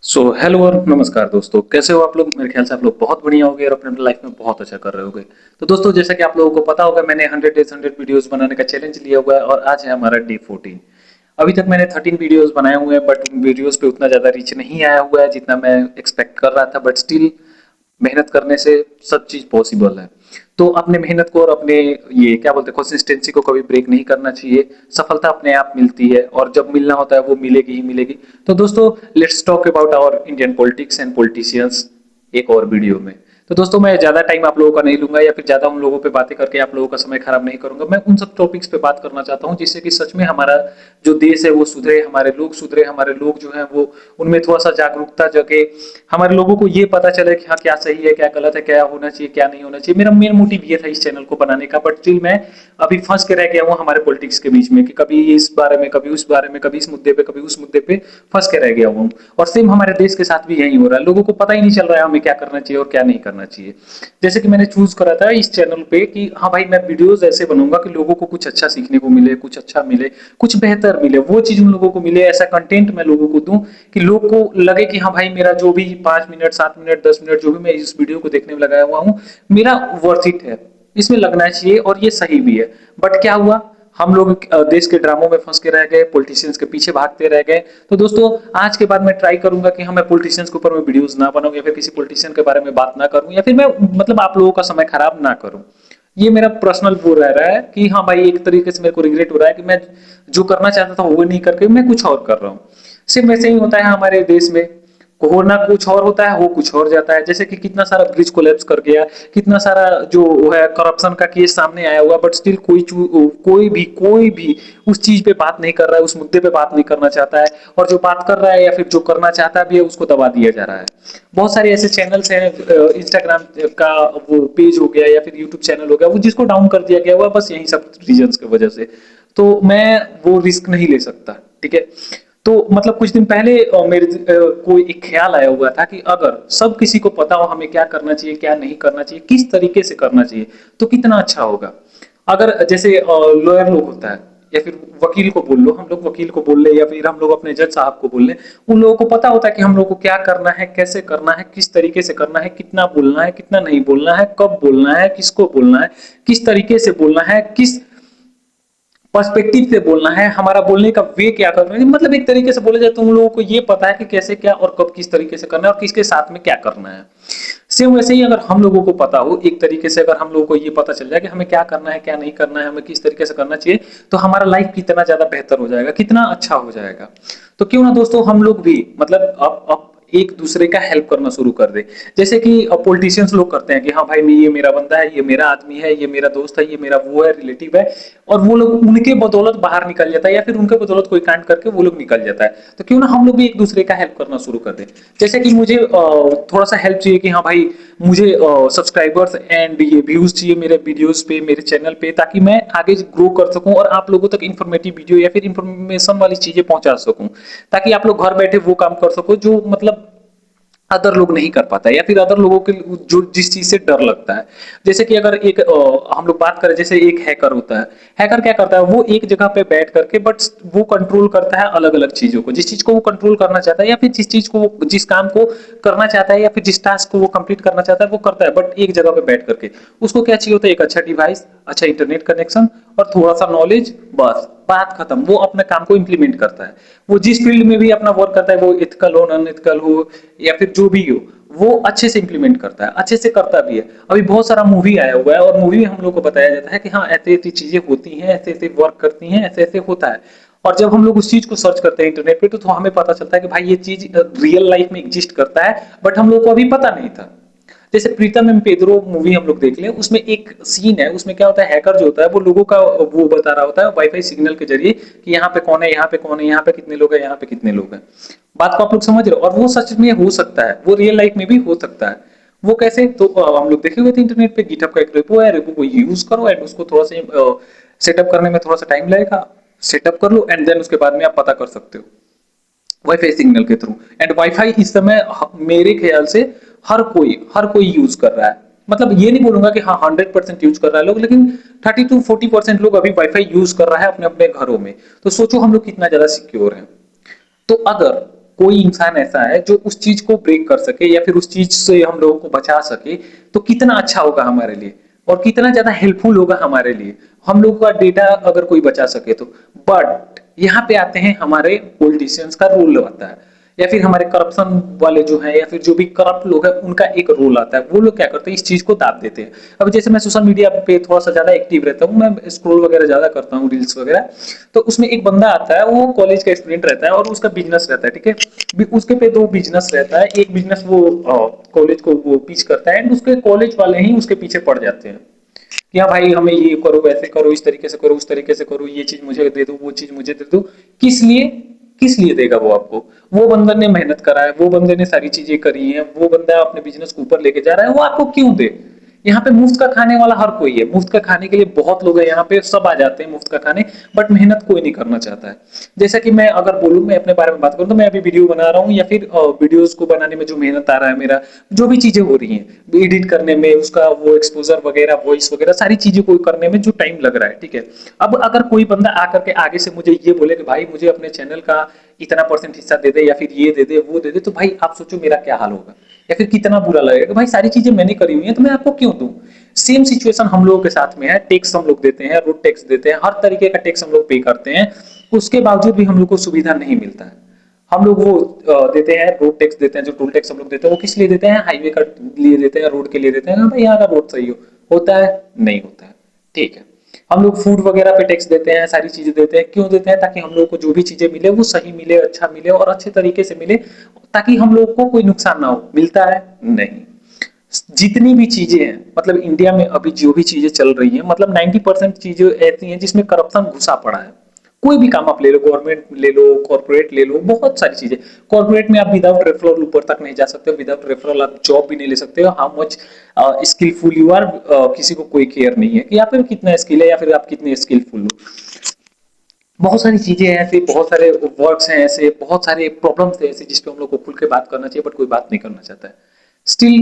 Hello और नमस्कार दोस्तों, कैसे हो आप लोग? मेरे ख्याल से आप लोग बहुत बढ़िया होंगे और अपने लाइफ में बहुत अच्छा कर रहे होंगे। तो दोस्तों, जैसा कि आप लोगों को पता होगा, मैंने 100 डेज 100 वीडियोस बनाने का चैलेंज लिया हुआ है और आज है हमारा डे 14। अभी तक मैंने 13 वीडियोस बनाए हुए हैं, बट उन वीडियोस पे उतना ज़्यादा रीच नहीं आया हुआ है जितना मैं एक्सपेक्ट कर रहा था, बट स्टिल मेहनत करने से सब चीज़ पॉसिबल है। तो अपने मेहनत को और अपने ये क्या बोलते हैं कंसिस्टेंसी को कभी ब्रेक नहीं करना चाहिए। सफलता अपने आप मिलती है और जब मिलना होता है वो मिलेगी ही मिलेगी। तो दोस्तों, let's talk about our Indian politics and politicians एक और वीडियो में। तो दोस्तों, मैं ज़्यादा टाइम आप लोगों का नहीं लूंगा या फिर ज़्यादा उन लोगों पे बातें करके आप लोगों का समय खराब नहीं करूंगा। मैं उन सब टॉपिक्स पे बात करना चाहता हूँ जिससे कि सच में हमारा जो देश है वो सुधरे, हमारे लोग जो हैं वो उनमें थोड़ा सा जागरूकता जगे, हमारे लोगों को ये पता चले कि हाँ क्या सही है क्या गलत है, क्या होना चाहिए क्या नहीं होना चाहिए। मेरा मेन मोटिव ये था इस चैनल को बनाने का, बट स्टिल मैं अभी फंस के रह गया हूँ हमारे पॉलिटिक्स के बीच में कि कभी इस बारे में, कभी उस बारे में, कभी इस मुद्दे पे, कभी उस मुद्दे पे फंस के रह गया हूँ। और सेम हमारे देश के साथ भी यही हो रहा है, लोगों को पता ही नहीं चल रहा है हमें क्या करना चाहिए और क्या नहीं करना चाहिए। जैसे कि मैंने चूज करा था इस चैनल पे कि हाँ भाई, मैं वीडियोस ऐसे बनूंगा कि लोगों को कुछ अच्छा सीखने को मिले, कुछ अच्छा मिले, कुछ बेहतर मिले, वो चीज उन लोगों को मिले। ऐसा कंटेंट मैं लोगों को दूं कि लोग को लगे कि हाँ भाई, मेरा जो भी 5 मिनट 7 मिनट 10 मिनट जो भी मैं इस वीडियो को देखने में लगाया हुआ हूँ, मेरा वर्थ इट है, इसमें लगना चाहिए और ये सही भी है। बट क्या हुआ, हम लोग देश के ड्रामों में फंस के रह गए, पॉलिटिशियंस के पीछे भागते रह गए। तो दोस्तों, आज के बाद मैं ट्राई करूंगा कि हाँ, मैं पॉलिटिशियंस के ऊपर मैं वीडियोस ना बनाऊं या फिर किसी पॉलिटिशियन के बारे में बात ना करूं या फिर मैं मतलब आप लोगों का समय खराब ना करूं। ये मेरा पर्सनल वो रह रहा है कि हाँ भाई, एक तरीके से मेरे को रिग्रेट हो रहा है कि मैं जो करना चाहता था वो नहीं करके मैं कुछ और कर रहा हूँ। सिर्फ वैसे ही होता है हमारे देश में, होना कुछ और होता है, हो कुछ और जाता है। जैसे कि कितना सारा ब्रिज कोलैप्स कर गया, कितना सारा जो है करप्शन का केस सामने आया हुआ, बट स्टिल कोई भी उस चीज पे बात नहीं कर रहा है, उस मुद्दे पे बात नहीं करना चाहता है। और जो बात कर रहा है या फिर जो करना चाहता भी है उसको दबा दिया जा रहा है। बहुत सारे ऐसे चैनल्स हैं, इंस्टाग्राम का वो पेज हो गया या फिर यूट्यूब चैनल हो गया, वो जिसको डाउन कर दिया गया हुआ बस यही सब रीजंस की वजह से। तो मैं वो रिस्क नहीं ले सकता, ठीक है। तो मतलब कुछ दिन पहले मेरे को एक ख्याल आया हुआ था कि अगर सब किसी को पता हो हमें क्या करना चाहिए क्या नहीं करना चाहिए, किस तरीके से करना चाहिए, तो कितना अच्छा होगा। अगर जैसे लॉयर लोग होता है या फिर वकील को बोल लो, हम लोग वकील को बोल ले या फिर हम लोग अपने जज साहब को बोल ले, उन लोगों को पता होता है कि हम लोग को क्या करना है, कैसे करना है, किस तरीके से करना है, कितना बोलना है, कितना नहीं बोलना है, कब बोलना है, किसको बोलना है, किस तरीके से बोलना है, किस पर्सपेक्टिव से बोलना है, हमारा बोलने का वे क्या करना है। मतलब एक तरीके से बोले जाए तो उन लोगों को ये पता है कि कैसे क्या और कब किस तरीके से करना है और किसके साथ में क्या करना है। सेम वैसे ही अगर हम लोगों को पता हो एक तरीके से, अगर हम लोगों को ये पता चल जाए कि हमें क्या करना है क्या नहीं करना है, हमें किस तरीके से करना चाहिए, तो हमारा लाइफ कितना ज्यादा बेहतर हो जाएगा, कितना अच्छा हो जाएगा। तो क्यों ना दोस्तों, हम लोग भी मतलब अब एक दूसरे का हेल्प करना शुरू कर दे। जैसे कि पॉलिटिशियंस लोग करते हैं कि हाँ भाई, ये मेरा बंदा है, ये मेरा आदमी है, ये मेरा दोस्त है, ये मेरा वो है, रिलेटिव है, और वो लोग उनके बदौलत बाहर निकल जाता है या फिर उनके बदौलत कोई कांड करके वो लोग निकल जाता है। तो क्यों ना हम लोग भी एक दूसरे का हेल्प करना शुरू कर दें। जैसे कि मुझे थोड़ा सा हेल्प चाहिए कि हाँ भाई, मुझे सब्सक्राइबर्स एंड ये व्यूज चाहिए मेरे वीडियोस पे, मेरे चैनल पे, ताकि मैं आगे ग्रो कर सकूं और आप लोगों तक इन्फॉर्मेटिव वीडियो या फिर इन्फॉर्मेशन वाली चीजें पहुंचा सकूं, ताकि आप लोग घर बैठे वो काम कर सको जो मतलब अदर लोग नहीं कर पाता है या फिर अदर लोगों के जो जिस चीज से डर लगता है। जैसे कि अगर एक हम लोग बात करें, जैसे एक हैकर होता है। हैकर क्या करता है, वो एक जगह पे बैठ करके बट वो कंट्रोल करता है अलग अलग चीजों को, जिस चीज को वो कंट्रोल करना चाहता है या फिर जिस चीज को जिस काम को करना चाहता है या फिर जिस टास्क को वो कंप्लीट करना चाहता है वो करता है, बट एक जगह पे बैठ करके। उसको क्या चाहिए होता है, एक अच्छा डिवाइस, अच्छा इंटरनेट कनेक्शन और थोड़ा सा नॉलेज, बस बात खत्म। वो अपने काम को इंप्लीमेंट करता है। वो जिस फील्ड में भी अपना वर्क करता है, वो इथिकल हो अनइथिकल हो या फिर जो भी हो, वो अच्छे से इंप्लीमेंट करता है, अच्छे से करता भी है। अभी बहुत सारा मूवी आया हुआ है और मूवी में हम लोग को बताया जाता है कि हाँ ऐसे ऐसी चीजें होती हैं, ऐसे ऐसे वर्क करती हैं, ऐसे ऐसे होता है। और जब हम लोग उस चीज को सर्च करते हैं इंटरनेट पे, तो हमें पता चलता है कि भाई ये चीज रियल लाइफ में एग्जिस्ट करता है, बट हम लोग को अभी पता नहीं था। जैसे प्रीतम एंड पेद्रो मूवी हम लोग देख लें, उसमें एक सीन है, उसमें क्या होता है, हैकर जो होता है वो लोगों का वो बता रहा होता है वाईफाई सिग्नल के जरिए कि यहाँ पे कौन है, यहाँ पे कौन है, यहाँ पे कितने लोग हैं, यहाँ पे कितने लोग हैं। बात को आप लोग समझ रहे हो, और वो सच में हो सकता है, वो रियल लाइफ में भी हो सकता है। वो कैसे, तो हम लोग देखे हुए थे इंटरनेट पे, गिटहब का एक रेपो है, रेपो को यूज करो एंड उसको थोड़ा सा सेटअप करने में थोड़ा सा टाइम लगेगा, सेटअप कर लो एंड देन उसके बाद में आप पता कर सकते हो वाईफाई सिग्नल के थ्रू। एंड वाईफाई इस समय मेरे ख्याल से हर कोई यूज कर रहा है। मतलब ये नहीं बोलूंगा कि हाँ 100% यूज कर रहा है लोग, लेकिन 30 to 40% लोग अभी वाईफाई यूज कर रहा है अपने अपने घरों में। तो सोचो हम लोग कितना ज्यादा सिक्योर है। तो अगर कोई इंसान ऐसा है जो उस चीज को ब्रेक कर सके या फिर उस चीज से हम लोगों को बचा सके, तो कितना अच्छा होगा हमारे लिए और कितना ज्यादा हेल्पफुल होगा हमारे लिए, हम लोग का डेटा अगर कोई बचा सके तो। बट यहाँ पे आते हैं हमारे पॉलिटिशियंस का रोल आता है, या फिर हमारे करप्शन वाले जो है या फिर जो भी करप्ट लोग हैं उनका एक रोल आता है। वो लोग क्या करते हैं, इस चीज को दाब देते हैं। अब जैसे मैं सोशल मीडिया पे थोड़ा सा ज्यादा एक्टिव रहता हूँ, मैं स्क्रॉल वगैरह ज्यादा करता हूँ, रील्स वगैरह, तो उसमें एक बंदा आता है, वो कॉलेज का स्टूडेंट रहता है और उसका बिजनेस रहता है, ठीक है। उसके पे दो बिजनेस रहता है, एक बिजनेस वो कॉलेज को वो पिच करता है एंड उसके कॉलेज वाले ही उसके पीछे पड़ जाते हैं कि हाँ भाई हमें ये करो, वैसे करो, इस तरीके से करो, उस तरीके से करो, ये चीज मुझे दे दो, वो चीज मुझे दे दो। किस लिए? किस लिए देगा वो आपको? वो बंदे ने मेहनत करा है, वो बंदे ने सारी चीजें करी हैं, वो बंदा अपने बिजनेस को ऊपर लेके जा रहा है, वो आपको क्यों दे? यहाँ पे मुफ्त का खाने वाला हर कोई है, मुफ्त का खाने के लिए बहुत लोग हैं यहाँ पे, सब आ जाते हैं मुफ्त का खाने, बट मेहनत कोई नहीं करना चाहता है। जैसा कि मैं अगर बोलूँ, मैं अपने बारे में बात करूँ, तो मैं अभी वीडियो बना रहा हूँ या फिर वीडियोस को बनाने में जो मेहनत आ रहा है मेरा, जो भी चीजें हो रही हैं एडिट करने में, उसका वो एक्सपोजर वगैरह, वॉइस वगैरह, सारी चीजें को करने में जो टाइम लग रहा है, ठीक है। अब अगर कोई बंदा आकर के आगे से मुझे ये बोले कि भाई मुझे अपने चैनल का इतना परसेंट हिस्सा दे दे या फिर ये दे दे वो दे दे, तो भाई आप सोचो मेरा क्या हाल होगा या फिर कितना बुरा लगेगा कि भाई सारी चीजें मैंने करी हुई है तो मैं आपको क्यों दूं। सेम सिचुएशन हम लोगों के साथ में है, टैक्स हम लोग देते हैं, रोड टैक्स देते हैं, हर तरीके का टैक्स हम लोग पे करते हैं, उसके बावजूद भी हम लोग को सुविधा नहीं मिलता है। हम लोग वो देते हैं, रोड टैक्स देते हैं, जो टोल टैक्स हम लोग देते हैं, वो किस लिए देते हैं? हाईवे का लिए देते हैं, रोड के लिए देते हैं। हाँ भाई यहाँ का रोड सही हो, होता है? नहीं होता है, ठीक है। हम लोग फूड वगैरह पे टैक्स देते हैं, सारी चीजें देते हैं, क्यों देते हैं? ताकि हम लोग को जो भी चीजें मिले वो सही मिले, अच्छा मिले और अच्छे तरीके से मिले, ताकि हम लोग को कोई नुकसान ना हो। मिलता है? नहीं। जितनी भी चीजें हैं, मतलब इंडिया में अभी जो भी चीजें चल रही हैं, मतलब 90% चीजें ऐसी हैं जिसमें करप्शन घुसा पड़ा है। कोई भी काम आप ले लो, गवर्नमेंट ले लो, कॉर्पोरेट ले लो, बहुत सारी चीजें। कॉर्पोरेट में आप विदाउट रेफरल ऊपर तक नहीं जा सकते, विदाउट रेफरल आप जॉब भी नहीं ले सकते हो। How much skilful you are, किसी को कोई केयर नहीं है कि आप में कितना स्किल है या फिर आप कितने स्किलफुल हो। बहुत सारी चीजें हैं ऐसे, बहुत सारे वर्ड्स हैं ऐसे, बहुत सारे प्रॉब्लम्स हैं ऐसे जिस पे हम लोग को खुल के बात करना चाहिए, बट कोई बात नहीं करना चाहता है। स्टिल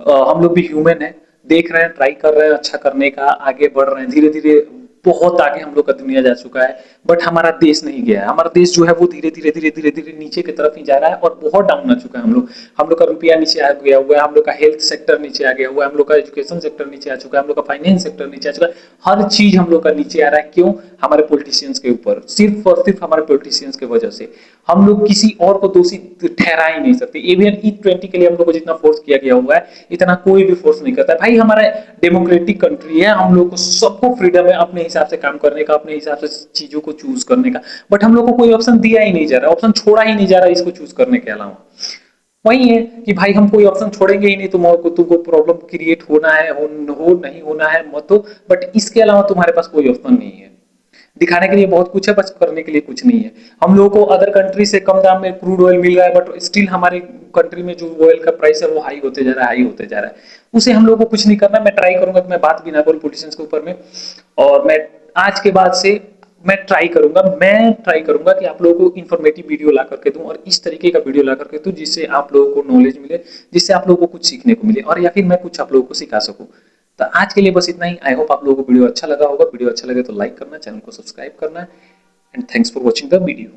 हम लोग भी ह्यूमन है, देख रहे हैं, ट्राई कर रहे हैं अच्छा करने का, आगे बढ़ रहे हैं धीरे धीरे। बहुत आगे हम लोग का दुनिया जा चुका है, बट हमारा देश नहीं गया है। हमारा देश जो है वो धीरे धीरे धीरे धीरे धीरे नीचे की तरफ ही जा रहा है और बहुत डाउन आ चुका है। हम लोग का रुपया नीचे आ गया हुआ है, हम लोग का हेल्थ सेक्टर नीचे आ गया हुआ है, हम लोग का एजुकेशन सेक्टर नीचे आ चुका है, हम लोग का फाइनेंस सेक्टर नीचे आ चुका है। हर चीज हम लोग का नीचे आ रहा है, क्यों? हमारे पॉलिटिशियंस के ऊपर, सिर्फ और सिर्फ हमारे पॉलिटिशियंस की वजह से। हम लोग किसी और को दोषी ठहरा ही नहीं सकते। इवन E20 के लिए हम लोग को जितना फोर्स किया गया हुआ है, इतना कोई भी फोर्स नहीं करता है। भाई हमारा डेमोक्रेटिक कंट्री है, हम लोग को सबको फ्रीडम है अपने हिसाब से काम करने का, अपने हिसाब से चीजों को चूज करने का, बट हम लोग को कोई ऑप्शन दिया ही नहीं जा रहा, ऑप्शन छोड़ा ही नहीं जा रहा इसको चूज करने के अलावा। वही है कि भाई हम कोई ऑप्शन छोड़ेंगे ही नहीं, तुमको प्रॉब्लम क्रिएट होना है, हो नहीं होना है मत हो, बट इसके अलावा तुम्हारे पास कोई ऑप्शन नहीं है। दिखाने के लिए बहुत कुछ है, बस करने के लिए कुछ नहीं है। हम लोगों को अदर कंट्री से कम दाम में क्रूड ऑयल मिल रहा है, बट स्टिल हमारे कंट्री में जो ऑयल का प्राइस है वो हाई होते जा रहा है, हाई होते जा रहा है। उसे हम लोगों को कुछ नहीं करना। मैं ट्राई करूंगा कि मैं बात भी ना करूं पॉलिटिशियंस के ऊपर में, और मैं आज के बाद से मैं ट्राई करूंगा कि आप लोगों को इन्फॉर्मेटिव वीडियो ला करके दूं, और इस तरीके का वीडियो ला करके दूं जिससे आप लोगों को नॉलेज मिले, जिससे आप लोगों को कुछ सीखने को मिले, और या फिर मैं कुछ आप लोगों को सिखा सकूं। तो आज के लिए बस इतना ही। आई होप आप लोगों को वीडियो अच्छा लगा होगा। वीडियो अच्छा लगे तो लाइक करना, चैनल को सब्सक्राइब करना, and thanks for watching the video.